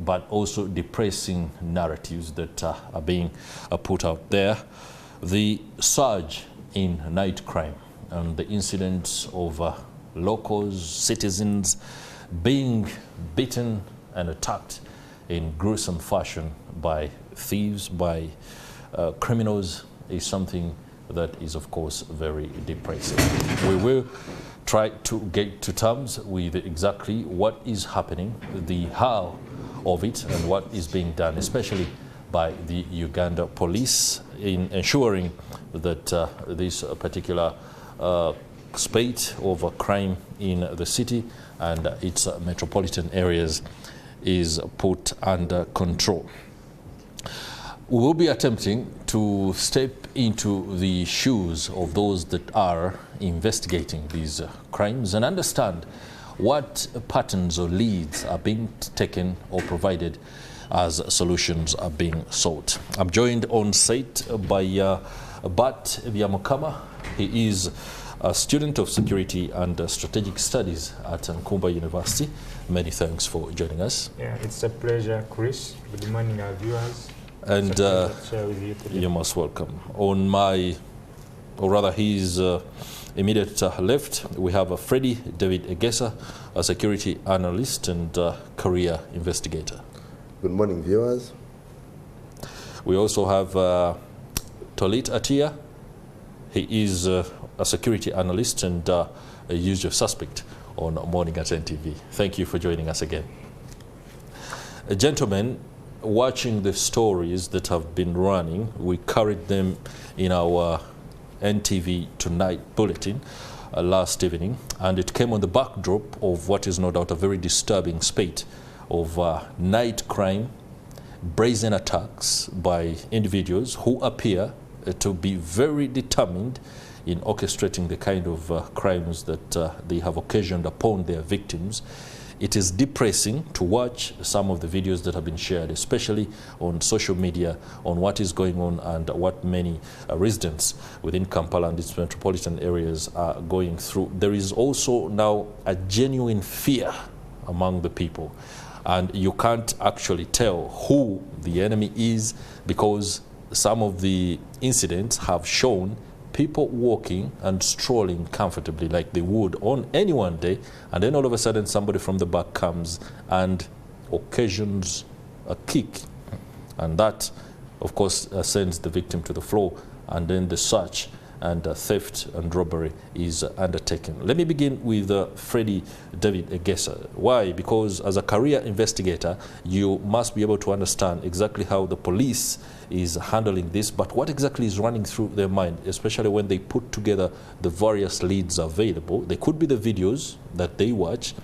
but also depressing narratives that are being put out there. The surge in night crime and the incidents of locals, citizens being beaten and attacked in gruesome fashion by thieves, by criminals, is something that is, of course, very depressing. We will try to get to terms with exactly what is happening, the how of it, and what is being done, especially by the Uganda police, in ensuring that this particular spate of crime in the city and its metropolitan areas is put under control. We will be attempting to step into the shoes of those that are investigating these crimes and understand what patterns or leads are being taken or provided as solutions are being sought. I'm joined on site by Bat Byamukama. He is a student of security and strategic studies at Nkumba University. Many thanks for joining us. Yeah, it's a pleasure, Chris. Good morning, our viewers. And you're most welcome. On my, or rather his immediate left, we have Freddie David Egesa, a security analyst and career investigator. Good morning, viewers. We also have Tolit Atia. He is a security analyst and a usual suspect on Morning at NTV. Thank you for joining us again. Gentlemen, watching the stories that have been running, we carried them in our NTV Tonight bulletin last evening, and it came on the backdrop of what is no doubt a very disturbing spate of night crime, brazen attacks by individuals who appear to be very determined in orchestrating the kind of crimes that they have occasioned upon their victims. It is depressing to watch some of the videos that have been shared, especially on social media, on what is going on and what many residents within Kampala and its metropolitan areas are going through. There is also now a genuine fear among the people, and you can't actually tell who the enemy is, because some of the incidents have shown people walking and strolling comfortably like they would on any one day, and then all of a sudden somebody from the back comes and occasions a kick, and that of course sends the victim to the floor, and then the search and theft and robbery is undertaken. Let me begin with Freddie David Egesa. Why? Because as a career investigator, you must be able to understand exactly how the police is handling this, but what exactly is running through their mind, especially when they put together the various leads available. They could be the videos that they watch,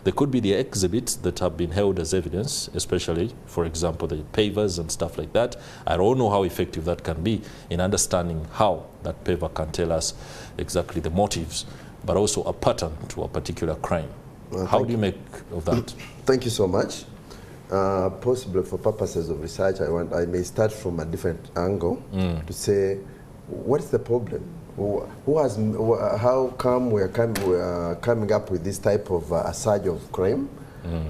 there could be the exhibits that have been held as evidence, especially, for example, the pavers and stuff like that. I don't know how effective that can be in understanding how that paver can tell us exactly the motives, but also a pattern to a particular crime. Well, how do you make of that? Thank you so much. Possibly for purposes of research, I may start from a different angle to say, what is the problem? How come we are coming up with this type of a surge of crime?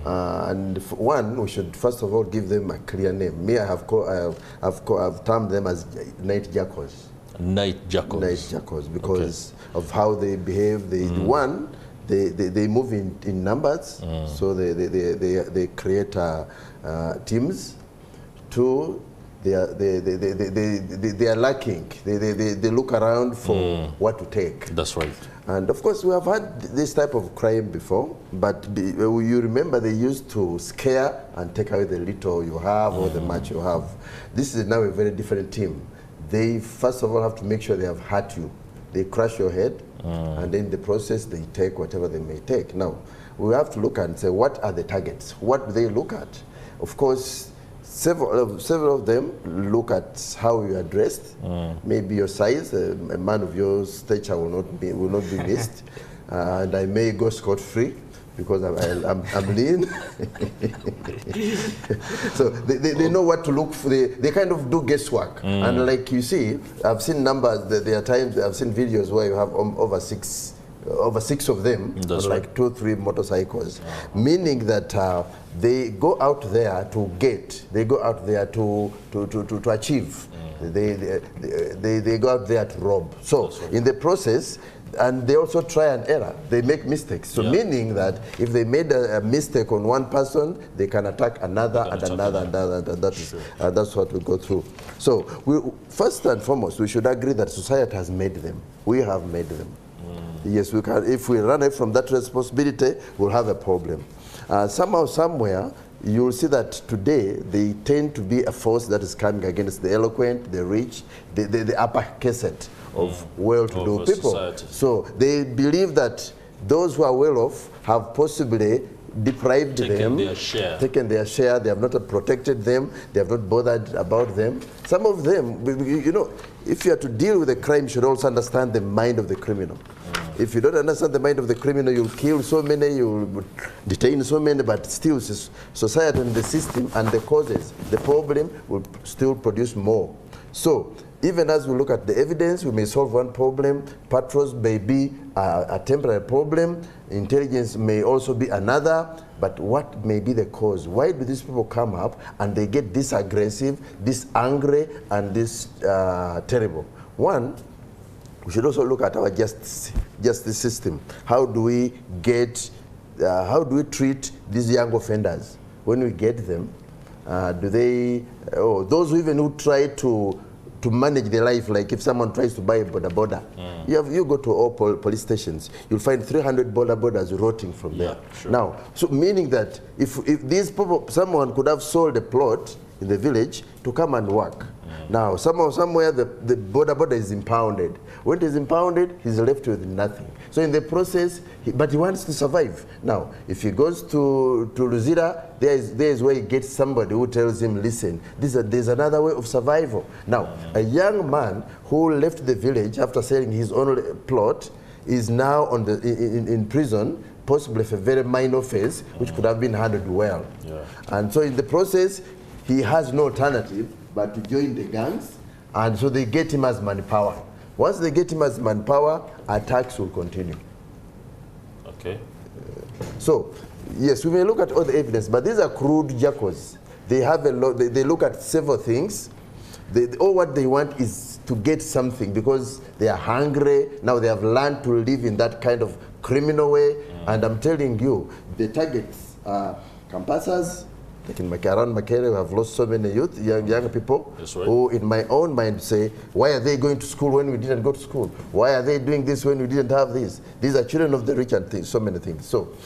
And one, we should first of all give them a clear name. Me, I've termed them as night jackals. Night jackals. Night jackals, because of how they behave. One, they move in numbers, so they create teams. Two, they are lacking. They look around for what to take. That's right. And of course, we have had this type of crime before, but you remember they used to scare and take away the little you have or the much you have. This is now a very different team. They first of all have to make sure they have hurt you. They crush your head, and then in the process they take whatever they may take. Now, we have to look and say, what are the targets? What do they look at? Of course, several of them look at how you are dressed, maybe your size. A man of your stature will not be missed, and I may go scot-free because I'm lean. So they know what to look for. They kind of do guesswork, and like you see, I've seen numbers. There are times I've seen videos where you have over 6 over 6 of them, That's like right. 2 or 3 motorcycles, meaning that they go out there to get, they go out there to achieve. They go out there to rob. So in the process, and they also try and error. They make mistakes. So meaning that if they made a mistake on one person, they can attack another and another and another. And that's what we go through. So first and foremost, we should agree that society has made them. We have made them. Yes, we can. If we run away from that responsibility, we'll have a problem. Somehow, somewhere, you'll see that today they tend to be a force that is coming against the eloquent, the rich, the upper caste of well-to-do people. Society. So they believe that those who are well off have possibly deprived them, taken their share, they have not protected them, they have not bothered about them. Some of them, you know, if you are to deal with a crime, you should also understand the mind of the criminal. If you don't understand the mind of the criminal, you'll kill so many, you'll detain so many, but still society and the system and the causes, the problem will still produce more. So even as we look at the evidence, we may solve one problem, patrols may be a temporary problem, intelligence may also be another, but what may be the cause? Why do these people come up and they get this aggressive, this angry, and this terrible? One, we should also look at our justice system. How do we treat these young offenders? When we get them, those who try to manage their life, like if someone tries to buy a boda, you go to all police stations, you'll find 300 bodas rotting from there. Sure. Now, so meaning that if these people, someone could have sold a plot in the village to come and work. Now, somewhere the boda is impounded. When it is impounded, he's left with nothing. So in the process, but he wants to survive. Now, if he goes to Luzira, there is where he gets somebody who tells him, listen, there's another way of survival. Now, a young man who left the village after selling his own plot is now in prison, possibly for a very minor offense, which could have been handled well. And so in the process, he has no alternative but to join the gangs, and so they get him as manpower. Once they get him as manpower, attacks will continue. Okay. So, yes, we may look at all the evidence, but these are crude jackals. They have a lot. They look at several things. All what they want is to get something because they are hungry. Now they have learned to live in that kind of criminal way. And I'm telling you, the targets are campusers. Like around Makere, we have lost so many youth, young people, who in my own mind say, why are they going to school when we didn't go to school? Why are they doing this when we didn't have this? These are children of the rich and things, so many things. So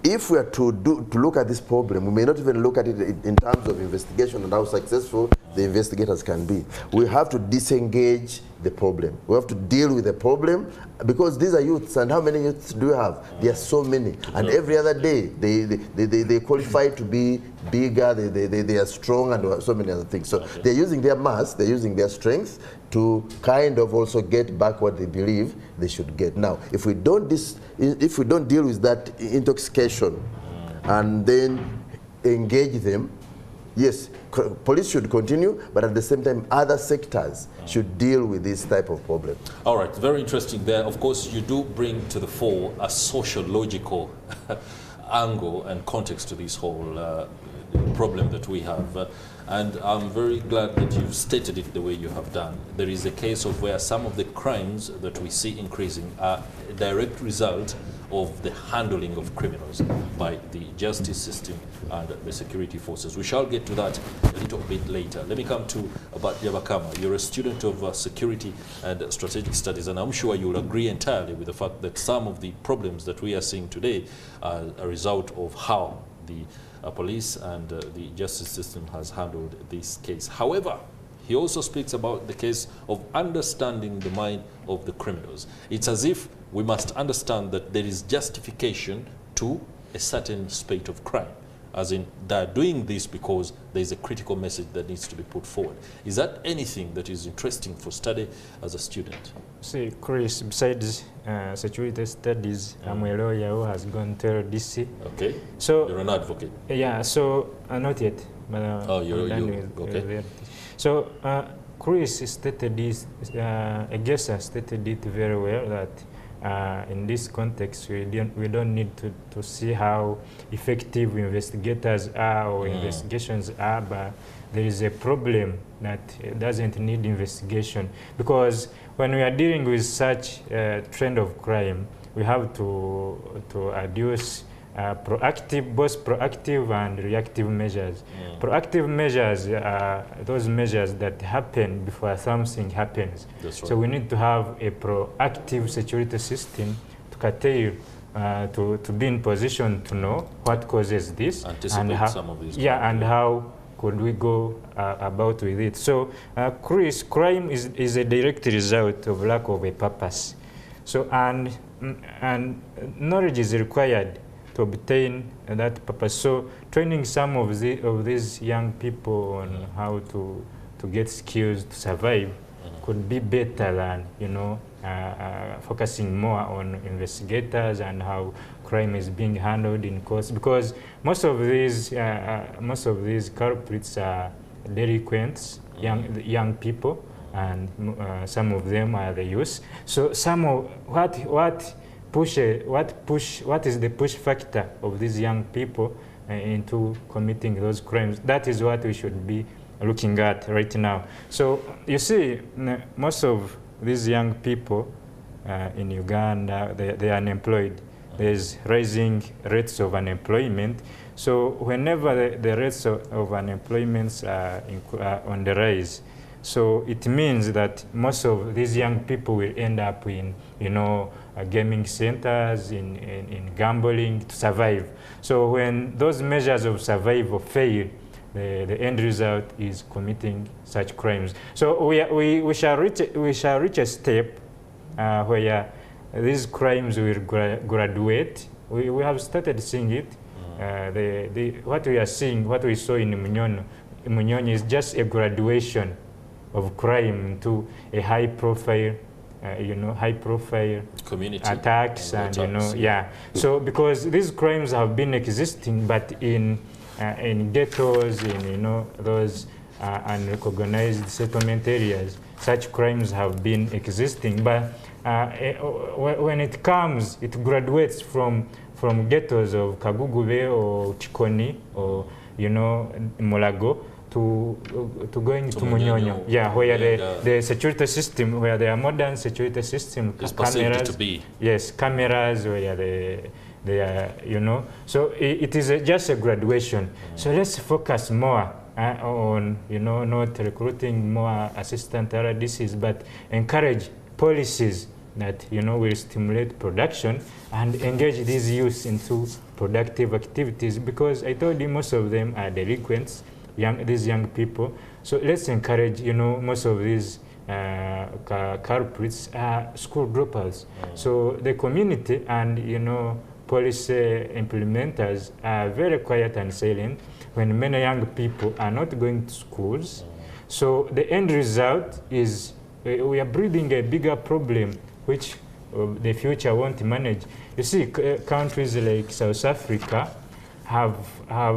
if we are to look at this problem, we may not even look at it in terms of investigation and how successful the investigators can be. We have to disengage the problem. We have to deal with the problem because these are youths, and how many youths do you have? There are so many, and every other day they qualify to be bigger, they are strong, and so many other things. So they're using their mass, they're using their strength to kind of also get back what they believe they should get. Now, if we don't deal with that intoxication and then engage them, yes, police should continue, but at the same time, other sectors should deal with this type of problem. All right, very interesting there. Of course, you do bring to the fore a sociological angle and context to this whole problem that we have. And I'm very glad that you've stated it the way you have done. There is a case of where some of the crimes that we see increasing are a direct result of the handling of criminals by the justice system and the security forces. We shall get to that a little bit later. Let me come to Bakama. You're a student of security and strategic studies, and I'm sure you'll agree entirely with the fact that some of the problems that we are seeing today are a result of how the police and the justice system has handled this case. However, he also speaks about the case of understanding the mind of the criminals. It's as if we must understand that there is justification to a certain spate of crime, as in they're doing this because there's a critical message that needs to be put forward. Is that anything that is interesting for study as a student? See, Chris, besides security studies, I'm a lawyer who has gone to DC. Okay. So you're an advocate. Yeah. So not yet. But, okay. So Chris stated this. I guess I stated it very well that in this context, we don't need to see how effective investigators are or investigations are, but there is a problem that doesn't need investigation, because when we are dealing with such a trend of crime, we have to adduce both proactive and reactive measures. Proactive measures are those measures that happen before something happens. That's right. So we need to have a proactive security system to curtail, to be in position to know what causes this, Anticipate and how, some of these. and how could we go about with it. So Chris, crime is a direct result of lack of a purpose. So and knowledge is required to obtain that purpose. So training some of these young people on how to get skills to survive could be better than, you know, focusing more on investigators and how crime is being handled in courts, because most of these culprits are delinquents, young people, and some of them are the youth. So some of what is the push factor of these young people into committing those crimes? That is what we should be looking at right now. So you see, most of these young people in Uganda, they are unemployed. There's rising rates of unemployment. So whenever the rates of unemployment are on the rise, so it means that most of these young people will end up in, you know, gaming centers, in gambling to survive. So when those measures of survival fail, the end result is committing such crimes. So we shall reach a step where these crimes will graduate. We have started seeing it. What we are seeing, what we saw in Munyonyo is just a graduation of crime to a high-profile, high-profile community attacks, and So because these crimes have been existing, but in ghettos, in those unrecognized settlement areas, such crimes have been existing. But when it comes, it graduates from ghettos of Kagugube or Chikoni or Mulago to going to Munyonyo, where the security system, where there are modern security system, cameras, to be. Yes, cameras where they are, So it is just a graduation. So let's focus more on, not recruiting more assistant RDCs, but encourage policies that, will stimulate production and engage these youth into productive activities, because I told you most of them are delinquents, these young people. So let's encourage, most of these culprits are school dropouts. So the community and, policy implementers are very quiet and silent when many young people are not going to schools. So the end result is we are breeding a bigger problem, which the future won't manage. You see, countries like South Africa have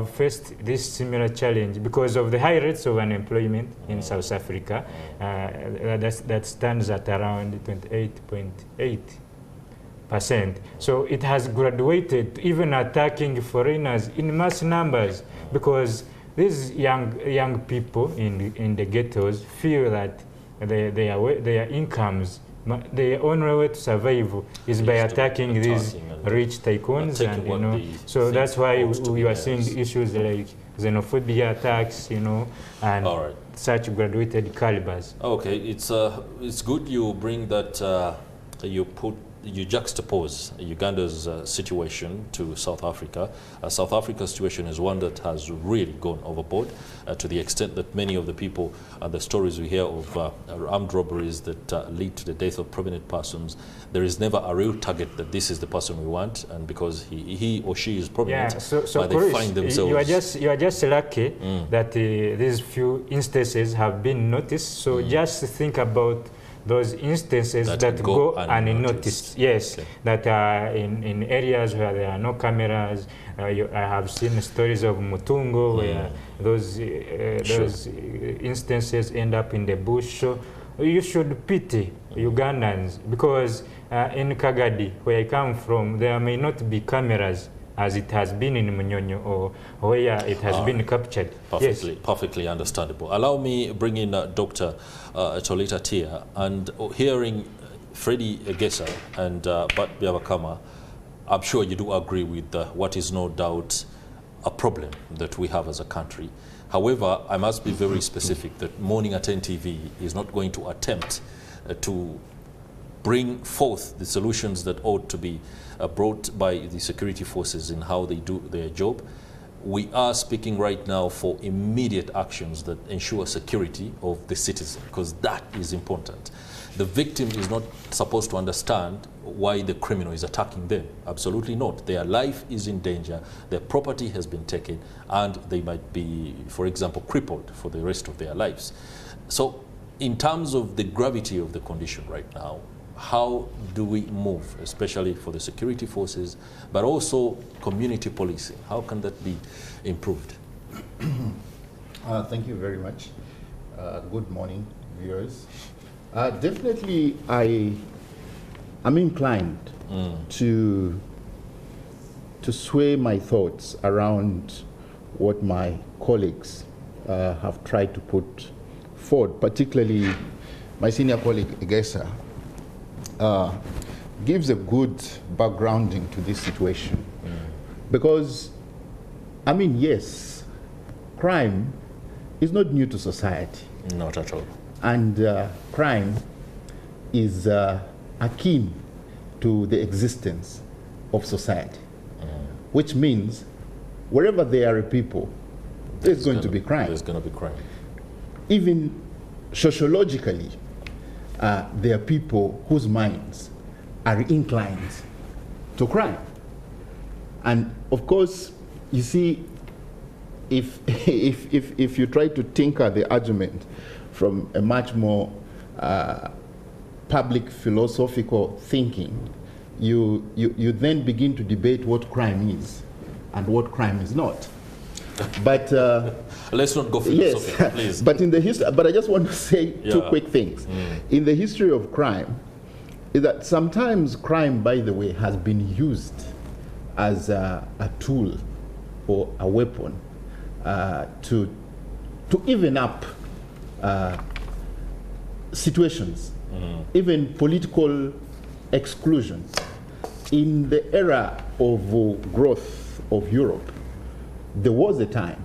faced this similar challenge because of the high rates of unemployment in South Africa. That stands at around 28.8%. So it has graduated to even attacking foreigners in mass numbers, because these young people in the ghettos feel that their incomes, the only way to survive is by attacking these rich tycoons, and so that's why we are seeing issues like xenophobia attacks, and such graduated calibers. Okay, it's good you bring that, you juxtapose Uganda's situation to South Africa. South Africa's situation is one that has really gone overboard to the extent that many of the people and the stories we hear of armed robberies that lead to the death of prominent persons, there is never a real target that this is the person we want, and because he or she is prominent, so but they find themselves. You are just lucky that these few instances have been noticed. So just think about those instances that go unnoticed. Yes, that are in areas where there are no cameras. I have seen stories of Mutungo where those instances end up in the bush. So you should pity Ugandans, because in Kagadi, where I come from, there may not be cameras as it has been in Munyonyo or where it has been captured. Perfectly understandable. Allow me bring in Dr. Tolita Tia, and hearing Freddie Egesa and Bat Byabakama, I'm sure you do agree with what is no doubt a problem that we have as a country. However, I must be very specific that Morning at NTV is not going to attempt to bring forth the solutions that ought to be brought by the security forces in how they do their job. We are speaking right now for immediate actions that ensure security of the citizen, because that is important. The victim is not supposed to understand why the criminal is attacking them. Absolutely not. Their life is in danger, their property has been taken, and they might be, for example, crippled for the rest of their lives. So in terms of the gravity of the condition right now, how do we move, especially for the security forces, but also community policing? How can that be improved? Thank you very much. Good morning, viewers. Definitely, I'm inclined to sway my thoughts around what my colleagues have tried to put forward, particularly my senior colleague, Egesa, gives a good backgrounding to this situation. Because, yes, crime is not new to society. Not at all. And crime is akin to the existence of society, which means wherever there are people, there's going to be crime. There's going to be crime. Even sociologically, there are people whose minds are inclined to crime. And of course, you see, if you try to tinker the argument from a much more public philosophical thinking, you then begin to debate what crime is and what crime is not. But let's not go philosophical, yes, please. But in the history, but I just want to say two quick things. In the history of crime, is that sometimes crime, by the way, has been used as a tool or a weapon to even up situations, even political exclusion. In the era of growth of Europe, there was a time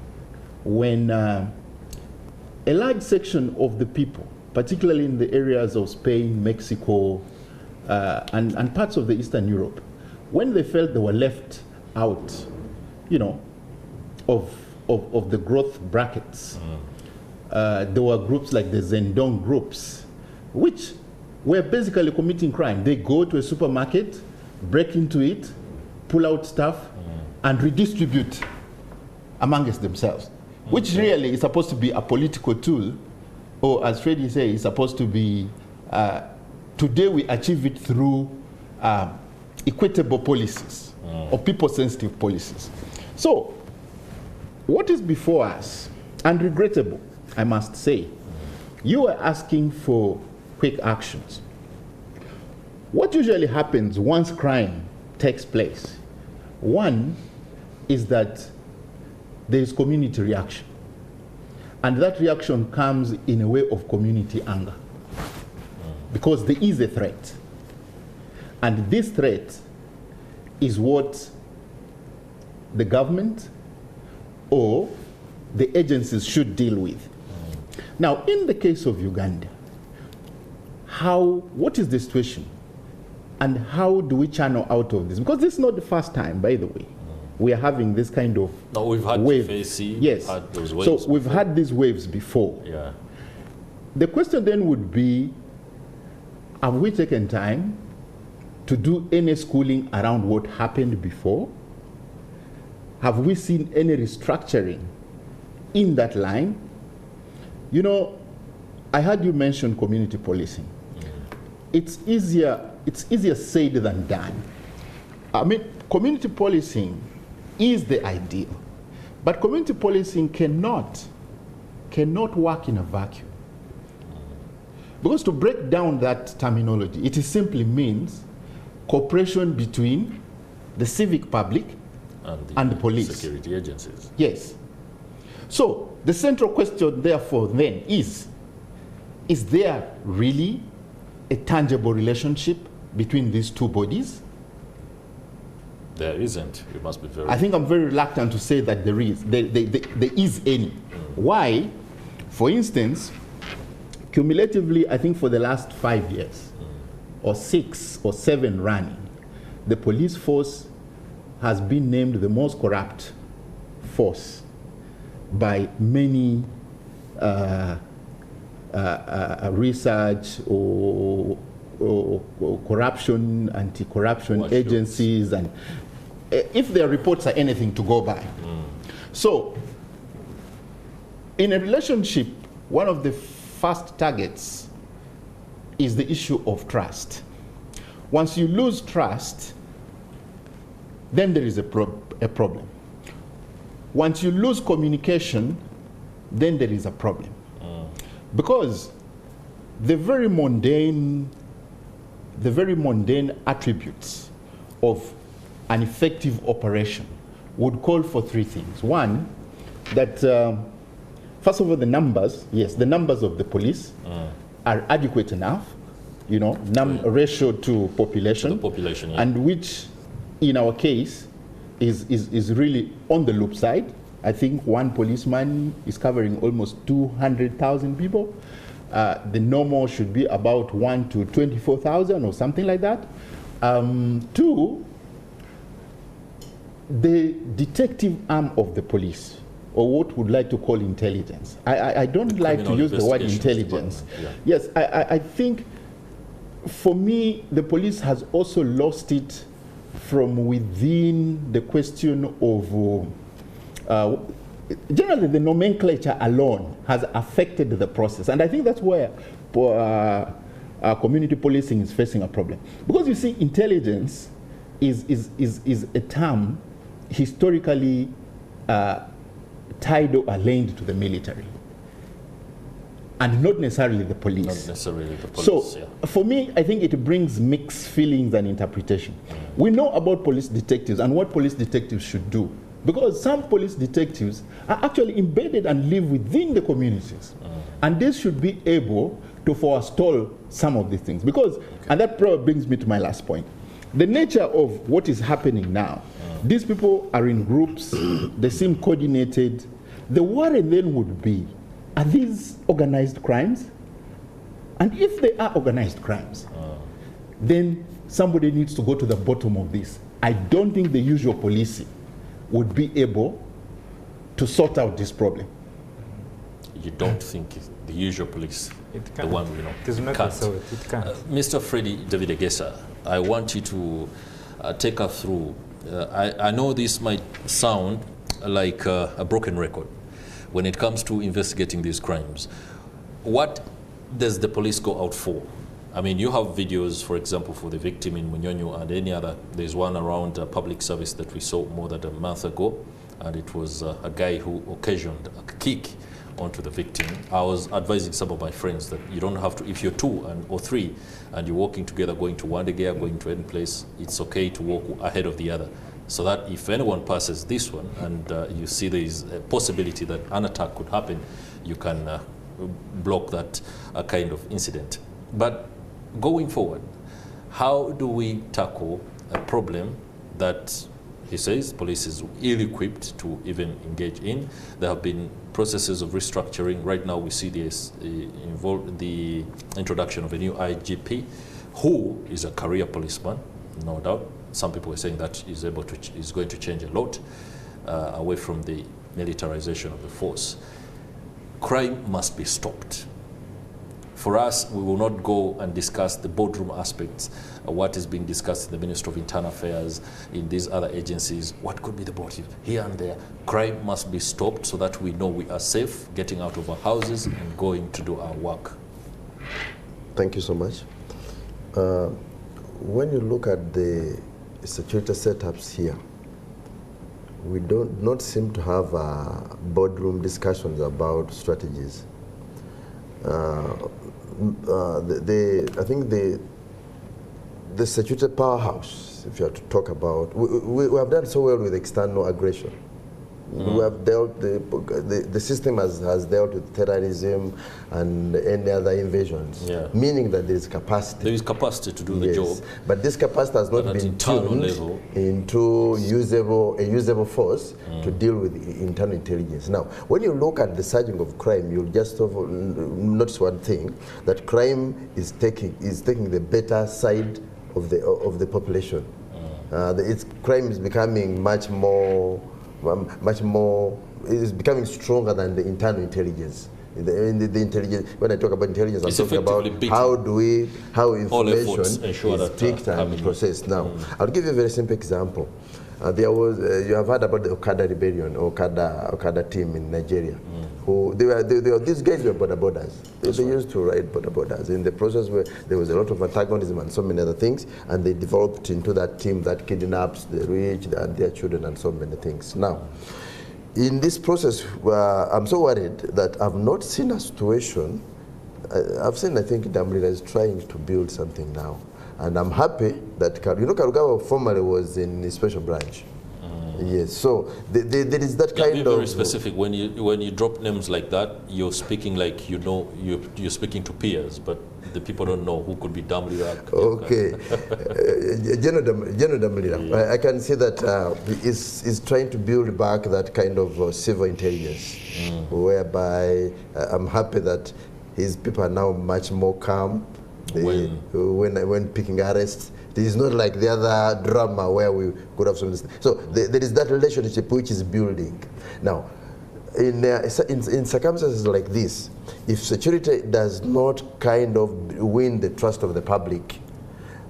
when a large section of the people, particularly in the areas of Spain, Mexico, and parts of the Eastern Europe, when they felt they were left out, of the growth brackets, there were groups like the Zendong groups, which were basically committing crime. They go to a supermarket, break into it, pull out stuff, and redistribute amongst themselves, which really is supposed to be a political tool, or as Freddie says, it's supposed to be, today we achieve it through equitable policies, or people-sensitive policies. So, what is before us, and regrettable, I must say, you are asking for quick actions. What usually happens once crime takes place? One is that there is community reaction. And that reaction comes in a way of community anger. Because there is a threat. And this threat is what the government or the agencies should deal with. Now, in the case of Uganda, what is the situation? And how do we channel out of this? Because this is not the first time, by the way. We are having this kind of we've had wave. FAC, yes. had those waves so we've had these waves before. Yeah. The question then would be, have we taken time to do any schooling around what happened before? Have we seen any restructuring in that line? I heard you mention community policing. It's easier said than done. Community policing is the ideal, but community policing cannot work in a vacuum. Because to break down that terminology, it simply means cooperation between the civic public and the police. Security agencies. Yes. So the central question, therefore, then is there really a tangible relationship between these two bodies? There isn't. You must be very... I think I'm very reluctant to say that there is. There is any. Why? For instance, cumulatively, I think for the last 5 years, or 6 or 7 running, the police force has been named the most corrupt force by many research or corruption, anti-corruption agencies, and if their reports are anything to go by. So, in a relationship, one of the first targets is the issue of trust. Once you lose trust, then there is a problem. Once you lose communication, then there is a problem. Because the very mundane attributes of an effective operation would call for 3 things. One, that first of all, the numbers, yes, the numbers of the police are adequate enough, you know, ratio to population, yeah. and which, in our case, is really on the loop side. I think one policeman is covering almost 200,000 people. The normal should be about 1 to 24,000 or something like that. 2, the detective arm of the police, or what would like to call intelligence. I don't like to use the word intelligence. Yeah. Yes, I think for me, the police has also lost it from within the question of, generally the nomenclature alone has affected the process. And I think that's where community policing is facing a problem. Because you see, intelligence is a term historically tied or linked to the military, and not necessarily the police. Not necessarily the police, so, yeah. For me, I think it brings mixed feelings and interpretation. We know about police detectives and what police detectives should do, because some police detectives are actually embedded and live within the communities. And they should be able to forestall some of these things. Because, and that probably brings me to my last point. The nature of what is happening now, these people are in groups, they seem coordinated. The worry then would be, are these organized crimes? And if they are organized crimes, then somebody needs to go to the bottom of this. I don't think the usual policing would be able to sort out this problem. You don't think the usual police, the one we know, it is not can't? so it can't. Mr. Freddy David Egesa, I want you to take us through. I know this might sound like a broken record when it comes to investigating these crimes. What does the police go out for? I mean, you have videos, for example, for the victim in Munyonyo and any other. There's one around public service that we saw more than a month ago, and it was a guy who occasioned a kick onto the victim. I was advising some of my friends that you don't have to, if you're 2 or 3 and you're walking together, going to Wandegea, going to any place, it's okay to walk ahead of the other, so that if anyone passes this one and you see there is a possibility that an attack could happen, you can block that kind of incident. But going forward, how do we tackle a problem that he says police is ill-equipped to even engage in? There have been processes of restructuring. Right now we see this the introduction of a new IGP who is a career policeman, no doubt. Some people are saying that is going to change a lot away from the militarization of the force. Crime must be stopped. For us, we will not go and discuss the boardroom aspects, what is being discussed in the Ministry of Internal Affairs, in these other agencies, what could be the motive here and there. Crime must be stopped so that we know we are safe getting out of our houses and going to do our work. Thank you so much. When you look at the security setups here, we don't seem to have boardroom discussions about strategies. I think the statutory powerhouse, if you have to talk about, we have done so well with external aggression. We have dealt, the system has dealt with terrorism and any other invasions, meaning that there is capacity. There is capacity to do the job. But this capacity has not been tuned into a usable force to deal with internal intelligence. Now, when you look at the surging of crime, you'll just notice one thing, that crime is taking the better side of the population. Crime is becoming much more, it is becoming stronger than the internal intelligence. The intelligence, when I talk about intelligence, I'm talking about how information is picked and processed. Now, I'll give you a very simple example. You have heard about the Okada rebellion, Okada team in Nigeria. These guys were border borders. They used to ride border borders. In the process where there was a lot of antagonism and so many other things, and they developed into that team that kidnaps the rich and their children and so many things. Now, in this process, I'm so worried that I've not seen a situation. I've seen, I think, Damrila is trying to build something now. And I'm happy that, Karugawa formerly was in the special branch. Yes, so there is that kind of... Be very specific. When you drop names like that, you're speaking like you're speaking to peers, but the people don't know who could be Damrila. Okay. General Damrila, I can see that is trying to build back that kind of civil intelligence, whereby I'm happy that his people are now much more calm. When picking arrests, this is not like the other drama where we could have some. So there is that relationship which is building. Now, in circumstances like this, if security does not kind of win the trust of the public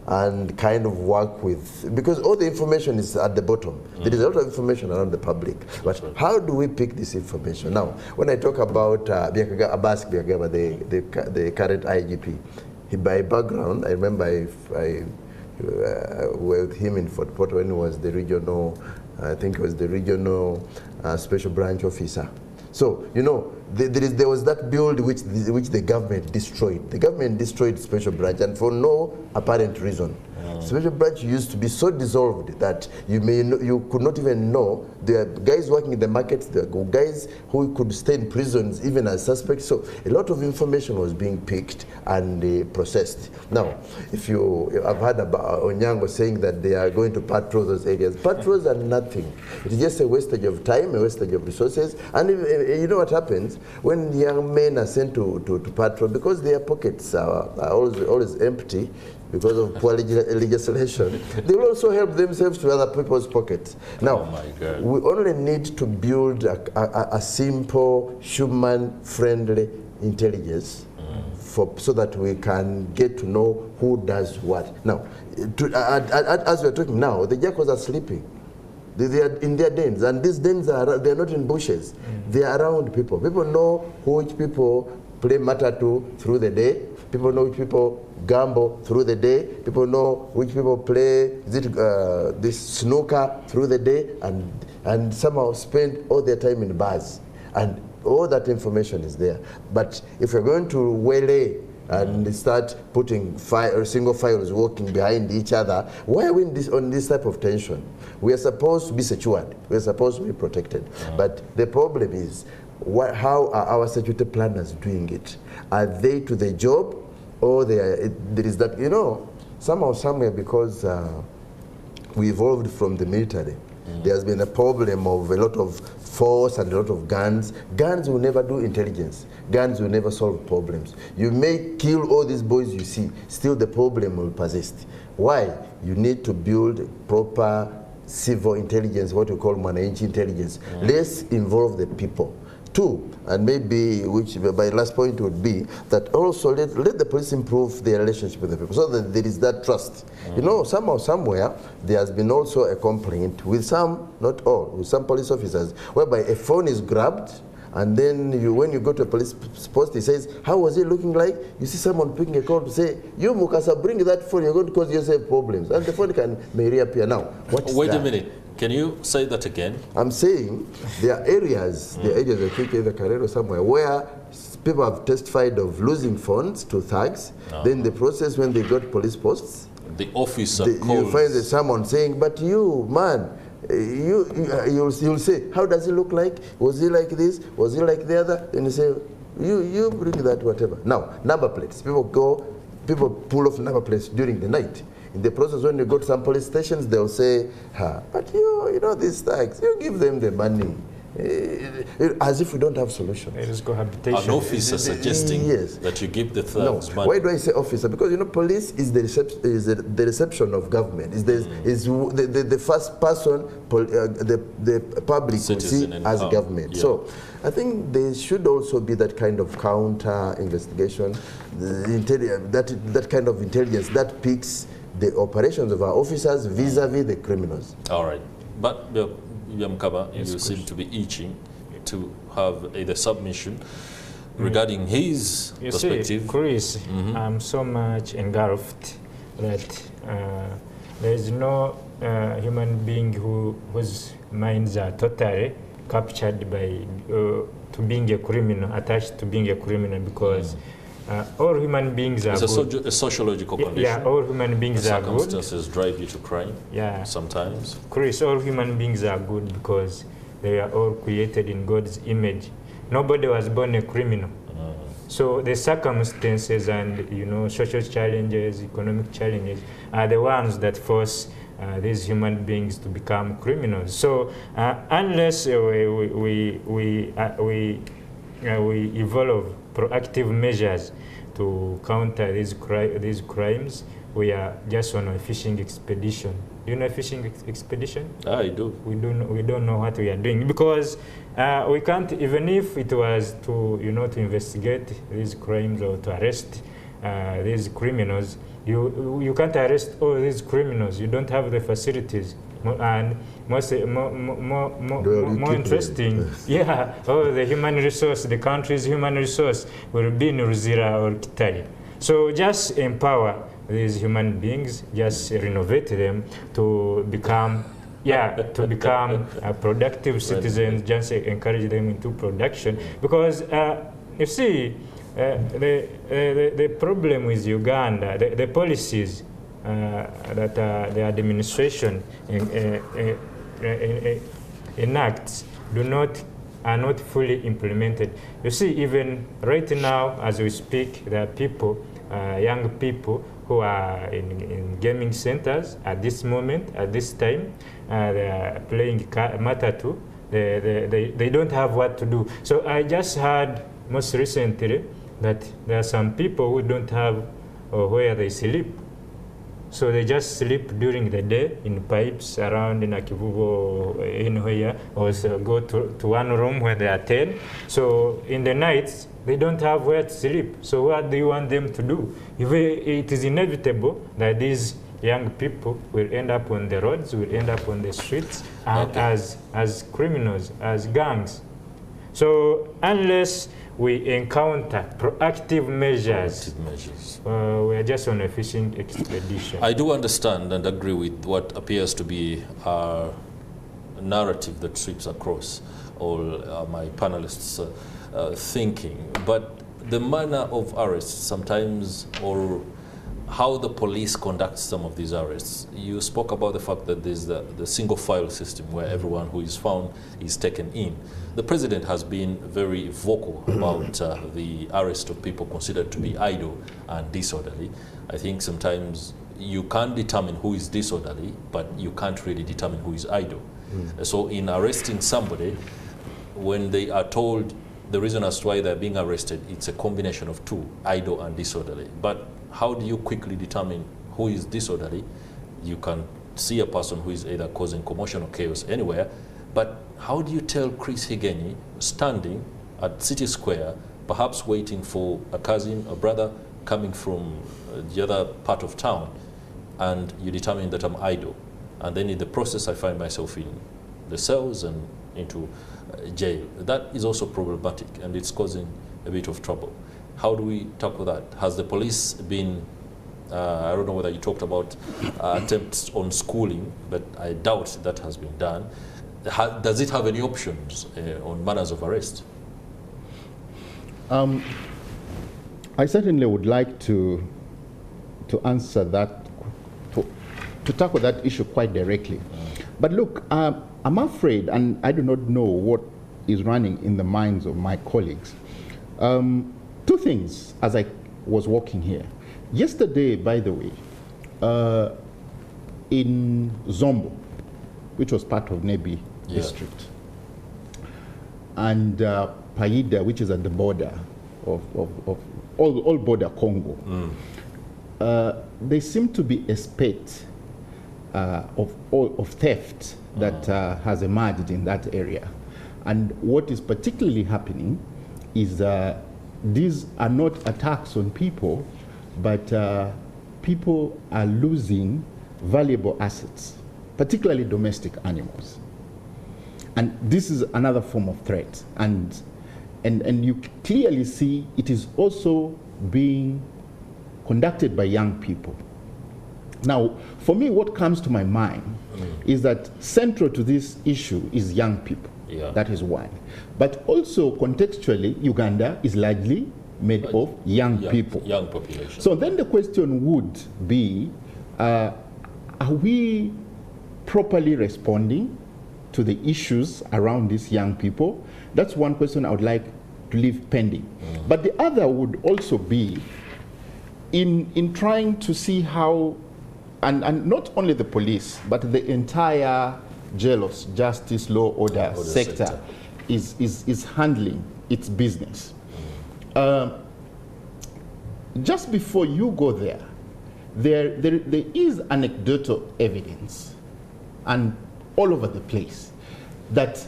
and kind of work with, because all the information is at the bottom. There is a lot of information around the public. But how do we pick this information? Now, when I talk about Abbas Biagaba, the current IGP, by background, I remember I with him in Fort Portal when he was the regional, I think it was the regional special branch officer. So, there was that build which the government destroyed. The government destroyed special branch, and for no apparent reason. Special branch used to be so dissolved that you could not even know. There are guys working in the markets, there are guys who could stay in prisons even as suspects. So a lot of information was being picked and processed. Now, I've heard about Onyango saying that they are going to patrol those areas. Patrols are nothing. It is just a wastage of time, a wastage of resources. And you know what happens when young men are sent to patrol, because their pockets are always empty, because of poor legislation, they will also help themselves to other people's pockets. Now, we only need to build a simple, human-friendly intelligence so that we can get to know who does what. Now, as we're talking now, the jackals are sleeping. They are in their dens, and these dens they're not in bushes. They are around people. People know which people play matatu through the day. People know which people gamble through the day. People know which people play this snooker through the day, and somehow spend all their time in bars. And all that information is there. But if you're going to waylay and start putting single files walking behind each other, why are we on this type of tension? We are supposed to be secured. We are supposed to be protected. But the problem is, how are our security planners doing it? Are they to the job, or there is that, somehow, somewhere, because we evolved from the military, there has been a problem of a lot of force and a lot of guns. Guns will never do intelligence. Guns will never solve problems. You may kill all these boys you see, still the problem will persist. Why? You need to build proper civil intelligence, what we call mwananchi intelligence. Let's involve the people. Two, and maybe, which my last point would be, that also let the police improve their relationship with the people, so that there is that trust. Somehow, somewhere, there has been also a complaint with some, not all, with some police officers, whereby a phone is grabbed, and then when you go to a police post, he says, how was it looking like? You see someone picking a call to say, you Mukasa, bring that phone, you're going to cause yourself problems. And the phone may reappear. Now, what's Wait a minute. Can you say that again? I'm saying there are areas, I think either Carrero or somewhere, where people have testified of losing phones to thugs. Then the process when they got police posts, the officer calls. You find someone saying, but you, man, you'll say, how does he look like? Was he like this? Was he like the other? And you say, you bring that, whatever. Now, number plates. People pull off number plates during the night. In the process, when you go to some police stations, they'll say, but you know these thugs, you give them the money. As if we don't have solutions. It is cohabitation. An officer suggesting that you give the thugs money. Why do I say officer? Because police is the reception of government. Is the first person the public will see as government. Yeah. So I think there should also be that kind of counter investigation, that kind of intelligence that picks the operations of our officers vis-a-vis the criminals. All right, but. Yamkaba, you seem to be itching to have the submission regarding his perspective. See, Chris, I'm so much engulfed that there is no human being whose minds are totally captured by to being a criminal, attached to being a criminal, because all human beings are good. It's a sociological condition. Yeah, all human beings are good. Circumstances drive you to crime. Yeah. Sometimes. Chris, all human beings are good because they are all created in God's image. Nobody was born a criminal. So the circumstances and social challenges, economic challenges are the ones that force these human beings to become criminals. So unless we evolve proactive measures to counter these crimes, we are just on a fishing expedition. Do you know a fishing expedition? I do. We don't know what we are doing, because we can't, even if it was to investigate these crimes or to arrest these criminals, you can't arrest all these criminals. You don't have the facilities. And more interesting, the human resource, the country's human resource will be in Ruzira or Kitale. So just empower these human beings, just renovate them to become productive citizens, just encourage them into production. Because you see, the problem with Uganda, the policies that the administration enacts are not fully implemented. You see, even right now, as we speak, there are people, young people, who are in gaming centers at this moment, at this time. They are playing matatu. They don't have what to do. So I just heard most recently that there are some people who don't have where they sleep. So they just sleep during the day in pipes around in Akivubo, anywhere, or go to one room where they are 10. So in the nights, they don't have where to sleep. So what do you want them to do? It is inevitable that these young people will end up on the roads, will end up on the streets, and as criminals, as gangs. So unless we encounter proactive measures, we are just on a fishing expedition. I do understand and agree with what appears to be a narrative that sweeps across all my panelists' thinking. But the manner of arrests sometimes, or how the police conduct some of these arrests. You spoke about the fact that there's the single file system where everyone who is found is taken in. The president has been very vocal about the arrest of people considered to be idle and disorderly. I think sometimes you can determine who is disorderly, but you can't really determine who is idle. So in arresting somebody, when they are told the reason as to why they're being arrested, it's a combination of two, idle and disorderly. But how do you quickly determine who is disorderly? You can see a person who is either causing commotion or chaos anywhere, but how do you tell Chris Higenyi standing at City Square, perhaps waiting for a cousin, a brother coming from the other part of town, and you determine that I'm idle, and then in the process I find myself in the cells and into jail? That is also problematic, and it's causing a bit of trouble. How do we tackle that? Has the police been I don't know whether you talked about attempts on schooling, but I doubt that has been done. Does it have any options on manners of arrest? I certainly would like to answer that, to tackle that issue quite directly. But look, I'm afraid, and I do not know what is running in the minds of my colleagues. Two things as I was walking here. Yesterday, by the way, in Zombo, which was part of Nebi district, and Paida, which is at the border of all border Congo, there seemed to be a spate of theft that has emerged in that area. And what is particularly happening is these are not attacks on people, but people are losing valuable assets, particularly domestic animals. And this is another form of threat. And you clearly see it is also being conducted by young people. Now, for me, what comes to my mind is that central to this issue is young people. Yeah. That is one. But also contextually, Uganda is largely made of young people. Young population. So then the question would be, are we properly responding to the issues around these young people? That's one question I would like to leave pending. But the other would also be in trying to see how, and not only the police, but the entire jealous justice, law, order sector is handling its business. Just before you go there is anecdotal evidence, and all over the place, that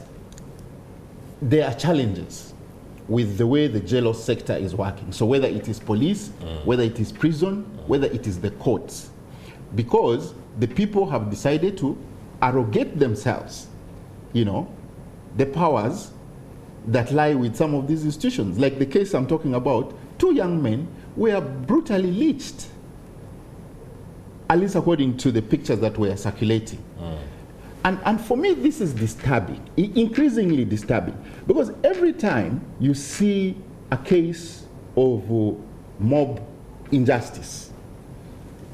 there are challenges with the way the jealous sector is working. So whether it is police, whether it is prison, whether it is the courts, because the people have decided to arrogate themselves, the powers that lie with some of these institutions. Like the case I'm talking about, 2 young men were brutally lynched, at least according to the pictures that were circulating. And for me, this is disturbing, increasingly disturbing, because every time you see a case of mob injustice,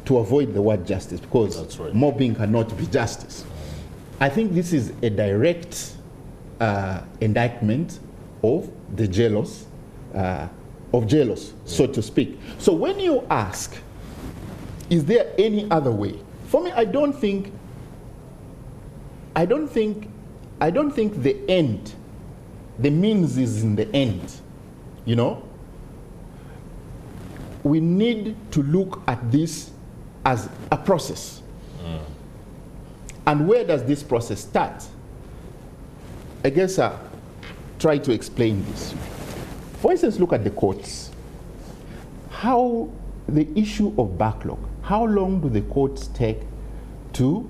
to avoid the word justice, because mobbing cannot be justice, I think this is a direct indictment of the jealous, so to speak. So when you ask, is there any other way? For me, I don't think the end, the means is in the end, We need to look at this as a process. And where does this process start? I guess I'll try to explain this. For instance, look at the courts. How the issue of backlog, how long do the courts take to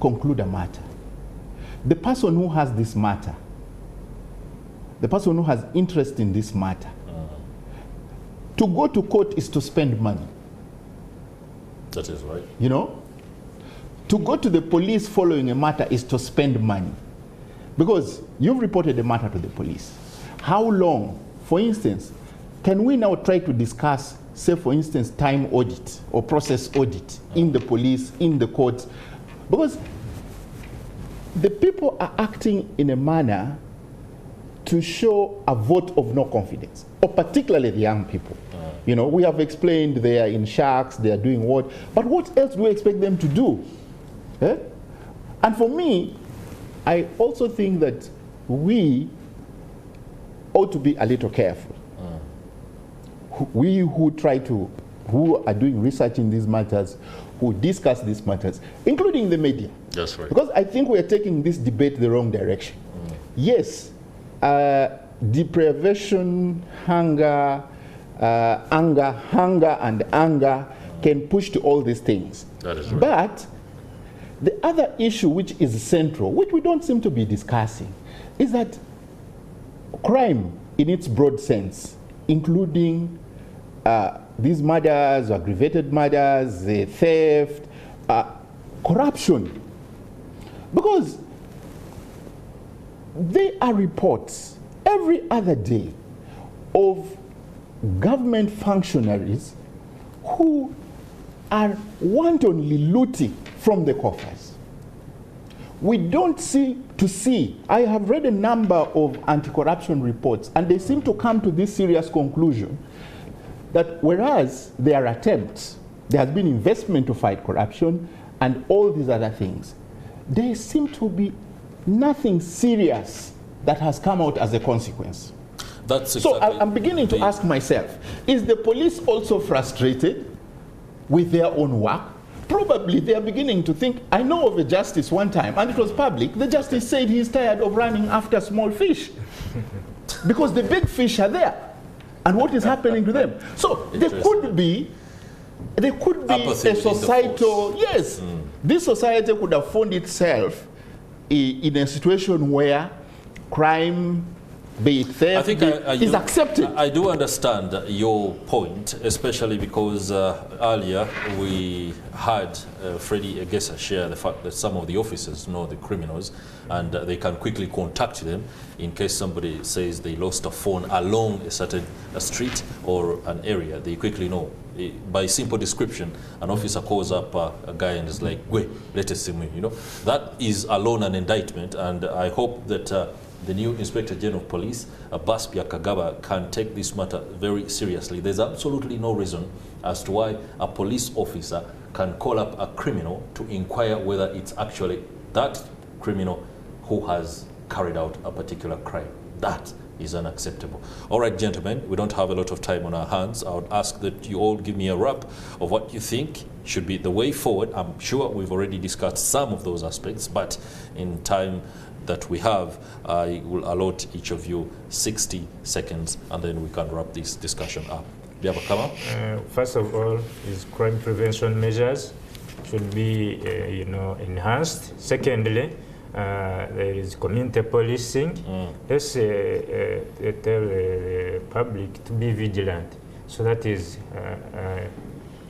conclude a matter? The person who has this matter, the person who has interest in this matter, to go to court is to spend money. That is right. To go to the police following a matter is to spend money. Because you've reported the matter to the police. How long, for instance, can we now try to discuss, say for instance, time audit or process audit in the police, in the courts? Because the people are acting in a manner to show a vote of no confidence, or particularly the young people. We have explained they are in shacks, they are doing what, but what else do we expect them to do? And for me, I also think that we ought to be a little careful. We who are doing research in these matters, who discuss these matters, including the media. That's right. Because I think we are taking this debate the wrong direction. Yes, deprivation, hunger and anger can push to all these things. That is right. But the other issue which is central, which we don't seem to be discussing, is that crime in its broad sense, including these murders, aggravated murders, theft, corruption. Because there are reports every other day of government functionaries who are wantonly looting from the coffers. We don't seem to see, I have read a number of anti-corruption reports, and they seem to come to this serious conclusion that whereas there are attempts, there has been investment to fight corruption and all these other things, there seem to be nothing serious that has come out as a consequence. That's so exactly I'm beginning to ask myself, is the police also frustrated with their own work? Probably they are beginning to think, I know of a justice one time, and it was public, the justice said he's tired of running after small fish because the big fish are there. And what is happening to them? So there could be a societal, yes, this society could have found itself in a situation where crime, be it theft, is accepted. I do understand your point, especially because earlier we had Freddie Egesa share the fact that some of the officers know the criminals and they can quickly contact them in case somebody says they lost a phone along a certain street or an area. They quickly know. By simple description, an officer calls up a guy and is like, "Wait, let us see me." You know, that is alone an indictment, and I hope that the new Inspector General of Police, Baspia Kagaba, can take this matter very seriously. There's absolutely no reason as to why a police officer can call up a criminal to inquire whether it's actually that criminal who has carried out a particular crime. That is unacceptable. All right, gentlemen, we don't have a lot of time on our hands. I would ask that you all give me a wrap of what you think should be the way forward. I'm sure we've already discussed some of those aspects, but in time that we have, I will allot each of you 60 seconds, and then we can wrap this discussion up. Biabakama? First of all, is crime prevention measures should be, enhanced. Secondly, there is community policing. Let's tell the public to be vigilant. So that is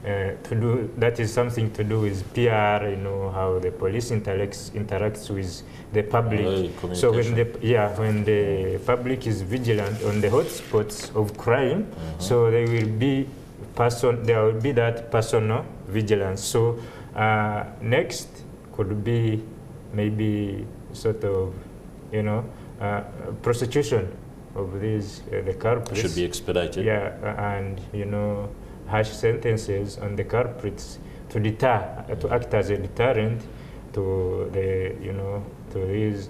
that is something to do with PR. You know how the police interacts with the public. So when the public is vigilant on the hotspots of crime, so there will be that personal vigilance. So next could be maybe sort of, prosecution of these the culprits should be expedited. Yeah, and harsh sentences on the culprits to deter, to act as a deterrent to the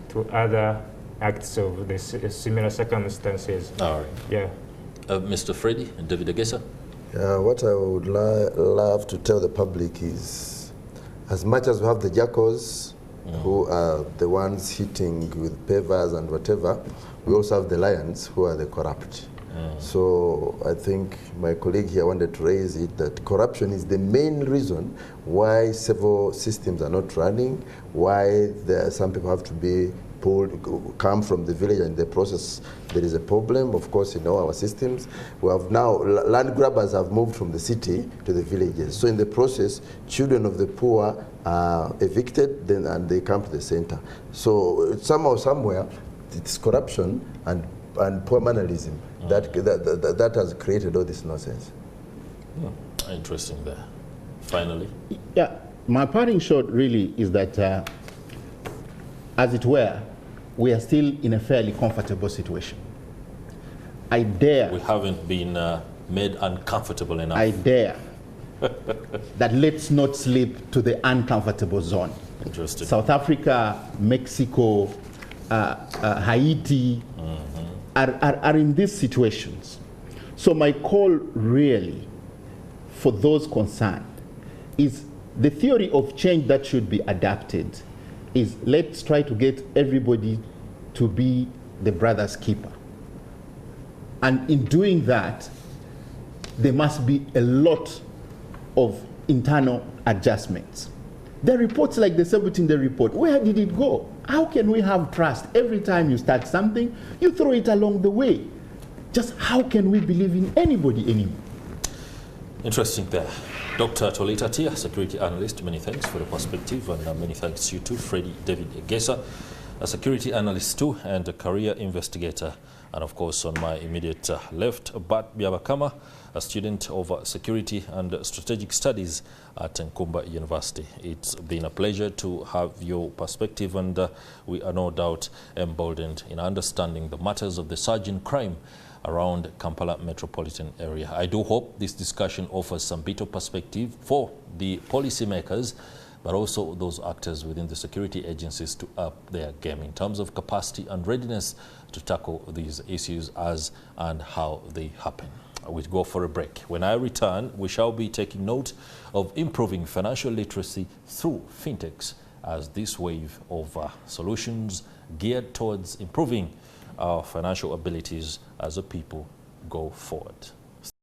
to other acts of the similar circumstances. All right. Yeah. Mr. Freddie and David Egesa. What I would love to tell the public is, as much as we have the jackals, who are the ones hitting with pavers and whatever, we also have the lions who are the corrupt. So I think my colleague here wanted to raise it that corruption is the main reason why several systems are not running, why some people have to be come from the village, and in the process there is a problem. Of course, in all our systems, we have now land grabbers have moved from the city to the villages. So in the process, children of the poor are evicted, and they come to the center. So somehow, somewhere, it's corruption and poor mannerism that has created all this nonsense. Interesting there. Finally. Yeah, my parting shot really is that, as it were, we are still in a fairly comfortable situation. I dare. We haven't been made uncomfortable enough. I dare that let's not slip to the uncomfortable zone. Interesting. South Africa, Mexico, Haiti are in these situations. So my call really for those concerned is the theory of change that should be adapted is let's try to get everybody to be the brother's keeper. And in doing that, there must be a lot of internal adjustments. There are reports like the 17-day report. Where did it go? How can we have trust? Every time you start something, you throw it along the way. Just how can we believe in anybody anymore? Interesting there. Dr. Tolita Tia, security analyst, many thanks for the perspective, and many thanks to you too, Freddie David Egesa, a security analyst too, and a career investigator. And of course, on my immediate left, Bat Biabakama, a student of security and strategic studies at Nkumba University. It's been a pleasure to have your perspective, and we are no doubt emboldened in understanding the matters of the surge in crime around Kampala metropolitan area. I do hope this discussion offers some bit of perspective for the policymakers, but also those actors within the security agencies to up their game in terms of capacity and readiness to tackle these issues as and how they happen. We go for a break. When I return, we shall be taking note of improving financial literacy through fintechs as this wave of solutions geared towards improving our financial abilities as a people go forward.